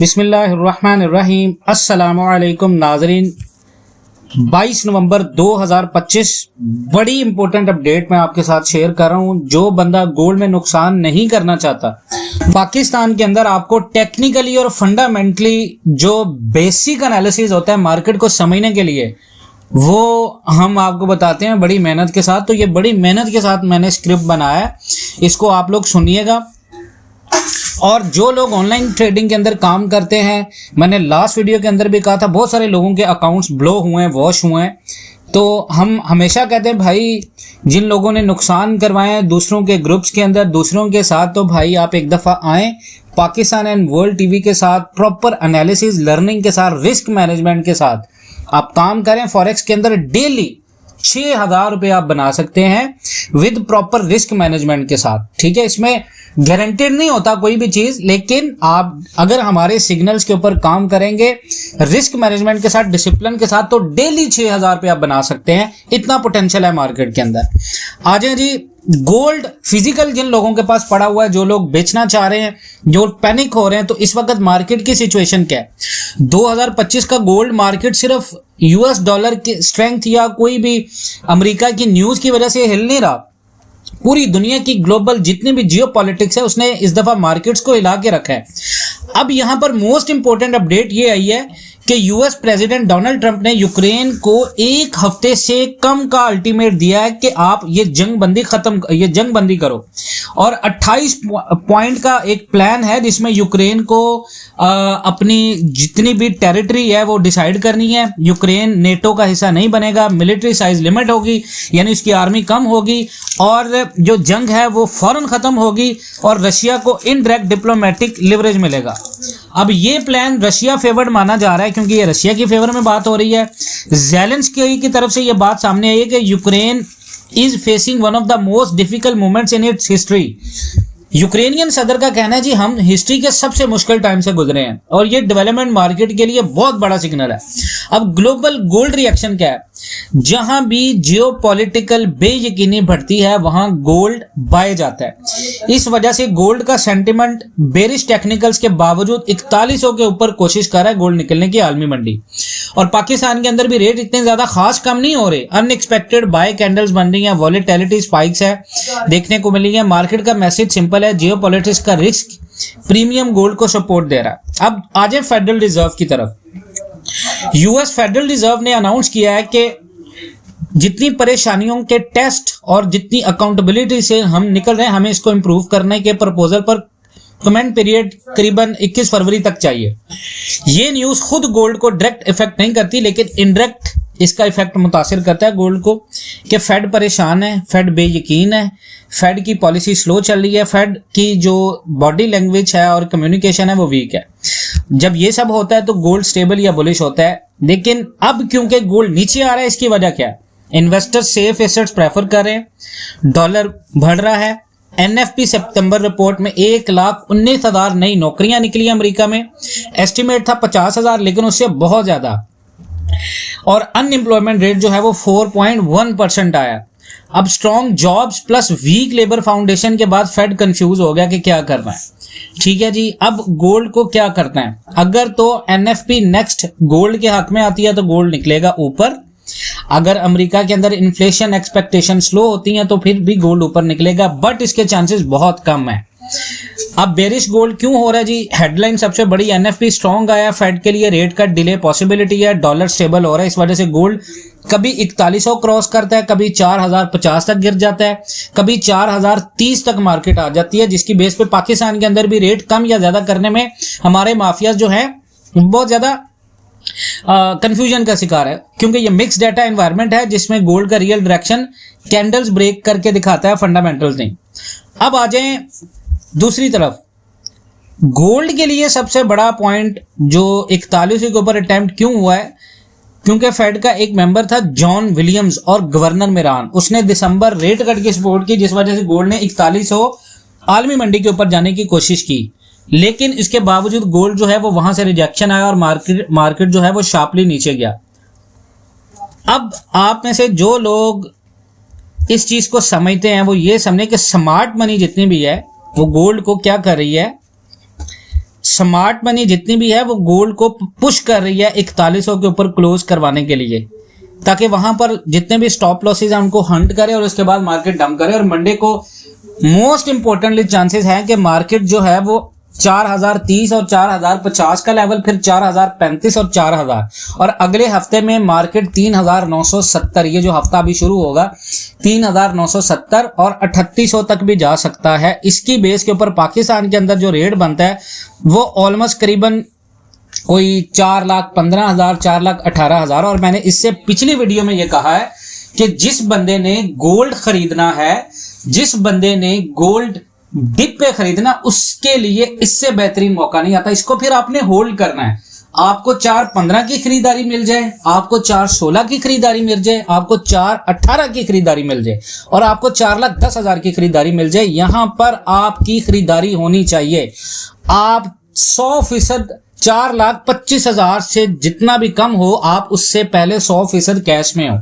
बिस्मिल्लाहिर्रहमानिर्रहीम। अस्सलामुअलैकुम नाज़रीन। 22 नवंबर 2025 बड़ी इंपॉर्टेंट अपडेट मैं आपके साथ शेयर कर रहा हूं। जो बंदा गोल्ड में नुकसान नहीं करना चाहता, पाकिस्तान के अंदर आपको टेक्निकली और फंडामेंटली जो बेसिक एनालिसिस होता है मार्केट को समझने के लिए, वो हम आपको बताते हैं बड़ी मेहनत के साथ। तो ये बड़ी मेहनत के साथ मैंने स्क्रिप्ट बनाया है, इसको आप लोग सुनिएगा। और जो लोग ऑनलाइन ट्रेडिंग के अंदर काम करते हैं, मैंने लास्ट वीडियो के अंदर भी कहा था, बहुत सारे लोगों के अकाउंट्स ब्लो हुए हैं, वॉश हुए हैं। तो हम हमेशा कहते हैं भाई, जिन लोगों ने नुकसान करवाए हैं दूसरों के ग्रुप्स के अंदर, दूसरों के साथ, तो भाई आप एक दफ़ा आएँ पाकिस्तान एंड वर्ल्ड टीवी के साथ, प्रॉपर एनालिसिस लर्निंग के साथ, रिस्क मैनेजमेंट के साथ आप काम करें। फॉरेक्स के अंदर डेली 6,000 रुपये आप बना सकते हैं विद प्रॉपर रिस्क मैनेजमेंट के साथ। ठीक है, इसमें गारंटेड नहीं होता कोई भी चीज, लेकिन आप अगर हमारे सिग्नल्स के ऊपर काम करेंगे रिस्क मैनेजमेंट के साथ, डिसिप्लिन के साथ, तो डेली 6,000 रुपये आप बना सकते हैं। इतना पोटेंशियल है मार्केट के अंदर। आ जाए जी, गोल्ड फिजिकल जिन लोगों के पास पड़ा हुआ है, जो लोग बेचना चाह रहे हैं, जो पैनिक हो रहे हैं, तो इस वक्त मार्केट की सिचुएशन क्या है? 2025 का गोल्ड मार्केट सिर्फ यूएस डॉलर की स्ट्रेंथ या कोई भी अमेरिका की न्यूज की वजह से हिल नहीं रहा। पूरी दुनिया की ग्लोबल जितनी भी जियो पॉलिटिक्स है, उसने इस दफा मार्केट्स को हिला के रखा है। अब यहां पर मोस्ट इंपॉर्टेंट अपडेट ये आई है कि यूएस प्रेसिडेंट डोनाल्ड ट्रंप ने यूक्रेन को 1 हफ्ते से कम का अल्टीमेट दिया है कि आप ये जंग बंदी करो। और 28 पॉइंट का एक प्लान है जिसमें यूक्रेन को अपनी जितनी भी टेरिटरी है वो डिसाइड करनी है। यूक्रेन नेटो का हिस्सा नहीं बनेगा, मिलिट्री साइज लिमिट होगी, यानी उसकी आर्मी कम होगी, और जो जंग है वो फौरन खत्म होगी, और रशिया को इनडायरेक्ट डिप्लोमेटिक लिवरेज मिलेगा। अब ये प्लान रशिया फेवर्ड माना जा रहा है, क्योंकि ये रशिया की फेवर में बात हो रही है। ज़ेलेंस्की की तरफ से ये बात सामने आई है कि Ukraine is facing one of the most difficult moments in its history. Ukrainian सदर का कहना है जी, हम हिस्ट्री के सबसे मुश्किल टाइम से गुजरे हैं, और ये डेवलपमेंट मार्केट के लिए बहुत बड़ा सिग्नल है। अब ग्लोबल गोल्ड रिएक्शन क्या है? जहां भी जियोपॉलिटिकल बेयकीनी बढ़ती है, वहां गोल्ड बाय जाता है। इस वजह से गोल्ड का सेंटिमेंट बेरिश टेक्निकल्स के बावजूद 4100 के ऊपर कोशिश कर रहा है गोल्ड निकलने की आलमी मंडी। और पाकिस्तान के अंदर भी रेट इतने ज्यादा खास कम नहीं हो रहे, अनएक्सपेक्टेड बाय कैंडल्स बन रही हैं, वॉलेटिलिटी स्पाइक्स है देखने को मिली है। मार्केट का मैसेज सिंपल है, जियोपॉलिटिक्स का रिस्क प्रीमियम गोल्ड को सपोर्ट दे रहा है। अब आ जाए फेडरल रिजर्व की तरफ। यूएस फेडरल रिजर्व ने अनाउंस किया है कि जितनी परेशानियों के टेस्ट और जितनी अकाउंटेबिलिटी से हम निकल रहे हैं, हमें इसको इंप्रूव करने के प्रपोजल पर कमेंट पीरियड करीबन 21 फरवरी तक चाहिए। ये न्यूज खुद गोल्ड को डायरेक्ट इफेक्ट नहीं करती, लेकिन इनडायरेक्ट इसका इफेक्ट मुतासिर करता है गोल्ड को, कि फेड परेशान है, फेड बेयकीन है, फेड की पॉलिसी स्लो चल रही है, फेड की जो बॉडी लैंग्वेज है और कम्युनिकेशन है वो वीक है। जब ये सब होता है तो गोल्ड स्टेबल या बुलिश होता है। लेकिन अब क्योंकि गोल्ड नीचे आ रहा है, इसकी वजह क्या है? इन्वेस्टर सेफ एसेट्स प्रेफर कर रहे हैं, डॉलर बढ़ रहा है। एनएफपी सितंबर रिपोर्ट में 1,19,000 नई नौकरियां निकली अमेरिका में। एस्टिमेट था 50,000, लेकिन उससे बहुत ज्यादा। और अनएम्प्लॉयमेंट रेट जो है वो 4.1% आया। अब strong jobs plus week labour foundation के बाद फेड कंफ्यूज हो गया कि क्या करना है। ठीक है जी, अब गोल्ड को क्या करना है? अगर तो एनएफपी नेक्स्ट गोल्ड के हक में आती है तो गोल्ड निकलेगा ऊपर। अगर अमेरिका के अंदर इन्फ्लेशन एक्सपेक्टेशन स्लो होती हैं तो फिर भी गोल्ड ऊपर निकलेगा, बट इसके चांसेस बहुत कम है। अब बेरिश गोल्ड क्यों हो रहा है जी? हेडलाइन सबसे बड़ी, एनएफपी स्ट्रॉन्ग आया, फेड के लिए रेट कट डिले पॉसिबिलिटी है, डॉलर स्टेबल हो रहा है। इस वजह से गोल्ड कभी 4100 क्रॉस करता है, कभी 4050 तक गिर जाता है, कभी 4030 तक मार्केट आ जाती है, जिसकी बेस पे पाकिस्तान के अंदर भी रेट कम या ज्यादा करने में हमारे माफिया जो है बहुत ज्यादा कंफ्यूजन का शिकार है, क्योंकि ये मिक्स डेटा एनवायरनमेंट है जिसमें गोल्ड का रियल डायरेक्शन कैंडल्स ब्रेक करके दिखाता है, फंडामेंटल्स नहीं। अब आ जाएं दूसरी तरफ, गोल्ड के लिए सबसे बड़ा पॉइंट जो 41 के ऊपर अटेम्प्ट क्यों हुआ है? क्योंकि फेड का एक मेंबर था जॉन विलियम्स और गवर्नर मिरान, उसने दिसंबर रेट कट की सपोर्ट की, जिस वजह से गोल्ड ने 4100 आलमी मंडी के ऊपर जाने की कोशिश की। लेकिन इसके बावजूद गोल्ड जो है वो वहां से रिजेक्शन आया और मार्केट जो है वो शार्पली नीचे गया। अब आप में से जो लोग इस चीज को समझते हैं वो ये समझे कि स्मार्ट मनी जितनी भी है वो गोल्ड को क्या कर रही है, स्मार्ट मनी जितनी भी है वो गोल्ड को पुश कर रही है 4100 के ऊपर क्लोज करवाने के लिए, ताकि वहां पर जितने भी स्टॉप लॉसेज हैं उनको हंट करे और उसके बाद मार्केट डंप करे। और मंडे को मोस्ट इंपॉर्टेंटली चांसेस हैं कि मार्केट जो है वो 4030 और 4050 का लेवल, फिर 4035 और 4000, और अगले हफ्ते में मार्केट 3970, ये जो हफ्ता अभी शुरू होगा 3970 और 3800 तक भी जा सकता है। इसकी बेस के ऊपर पाकिस्तान के अंदर जो रेट बनता है वो ऑलमोस्ट करीबन कोई 4,15,000 4,18,000। और मैंने इससे पिछली वीडियो में ये कहा है कि जिस बंदे ने गोल्ड खरीदना है, जिस बंदे ने गोल्ड डिप पे खरीदना, उसके लिए इससे बेहतरीन मौका नहीं आता। इसको फिर आपने होल्ड करना है। आपको 4.15 की खरीदारी मिल जाए, आपको 4.16 की खरीदारी मिल जाए, आपको 4.18 की खरीदारी मिल जाए, और आपको 4,10,000 की खरीदारी मिल जाए, यहां पर आपकी खरीदारी होनी चाहिए। आप 100% 4,25,000 से जितना भी कम हो, आप उससे पहले 100% कैश में हो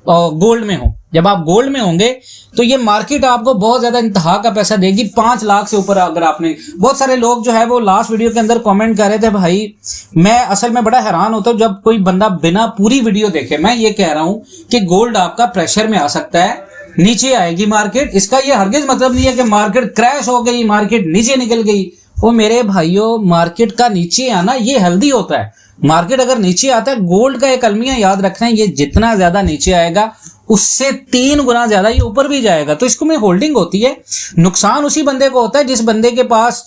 और गोल्ड में हो। जब आप गोल्ड में होंगे तो ये मार्केट आपको बहुत ज्यादा इंतहा का पैसा देगी। 5 लाख से ऊपर अगर आपने, बहुत सारे लोग जो है वो लास्ट वीडियो के अंदर कमेंट कर रहे थे, भाई मैं असल में बड़ा हैरान होता हूं जब कोई बंदा बिना पूरी वीडियो देखे। मैं ये कह रहा हूं कि गोल्ड आपका प्रेशर में आ सकता है, नीचे आएगी मार्केट। इसका ये हरगिज मतलब नहीं है कि मार्केट क्रैश हो गई, मार्केट नीचे निकल गई। वो मेरे भाइयों, मार्केट का नीचे आना ये हेल्दी होता है। मार्केट अगर नीचे आता है, गोल्ड का एक अलमिया याद रखना है, ये जितना ज्यादा नीचे आएगा उससे 3 गुना ज्यादा ये ऊपर भी जाएगा। तो इसको में होल्डिंग होती है। नुकसान उसी बंदे को होता है जिस बंदे के पास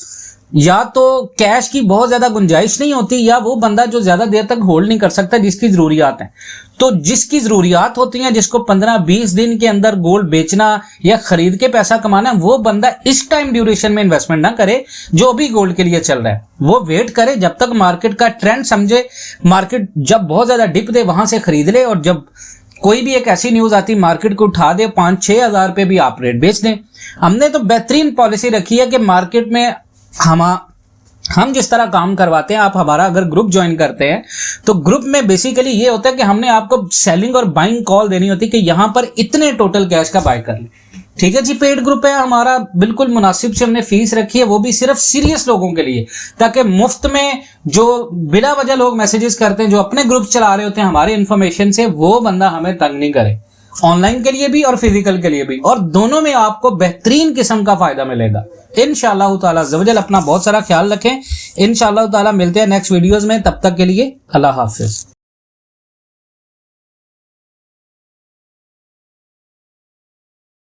या तो कैश की बहुत ज्यादा गुंजाइश नहीं होती, या वो बंदा जो ज्यादा देर तक होल्ड नहीं कर सकता, जिसकी जरूरियात है। तो जिसकी जरूरियात होती हैं, जिसको 15-20 दिन के अंदर गोल्ड बेचना या खरीद के पैसा कमाना, वो बंदा इस टाइम ड्यूरेशन में इन्वेस्टमेंट ना करे जो भी गोल्ड के लिए चल रहा है। वो वेट करे जब तक मार्केट का ट्रेंड समझे, मार्केट जब बहुत ज्यादा डिप दे वहां से खरीद ले, और जब कोई भी एक ऐसी न्यूज आती मार्केट को उठा दे 5-6 हजार पे भी आप रेट बेच दें। हमने तो बेहतरीन पॉलिसी रखी है कि मार्केट में हम जिस तरह काम करवाते हैं, आप हमारा अगर ग्रुप ज्वाइन करते हैं तो ग्रुप में बेसिकली ये होता है कि हमने आपको सेलिंग और बाइंग कॉल देनी होती है कि यहां पर इतने टोटल कैश का बाय कर ले। ठीक है जी, पेड ग्रुप है हमारा, बिल्कुल मुनासिब से हमने फीस रखी है, वो भी सिर्फ सीरियस लोगों के लिए, ताकि मुफ्त में जो बिला वजह लोग मैसेजेस करते हैं, जो अपने ग्रुप चला रहे होते हैं हमारे इन्फॉर्मेशन से, वो बंदा हमें तंग नहीं करे। ऑनलाइन के लिए भी और फिजिकल के लिए भी, और दोनों में आपको बेहतरीन किस्म का फायदा मिलेगा इंशाअल्लाह ताला। अज़्ज़वजल अपना बहुत सारा ख्याल रखें। इंशाअल्लाह ताला मिलते हैं नेक्स्ट वीडियोस में, तब तक के लिए अल्लाह हाफिज।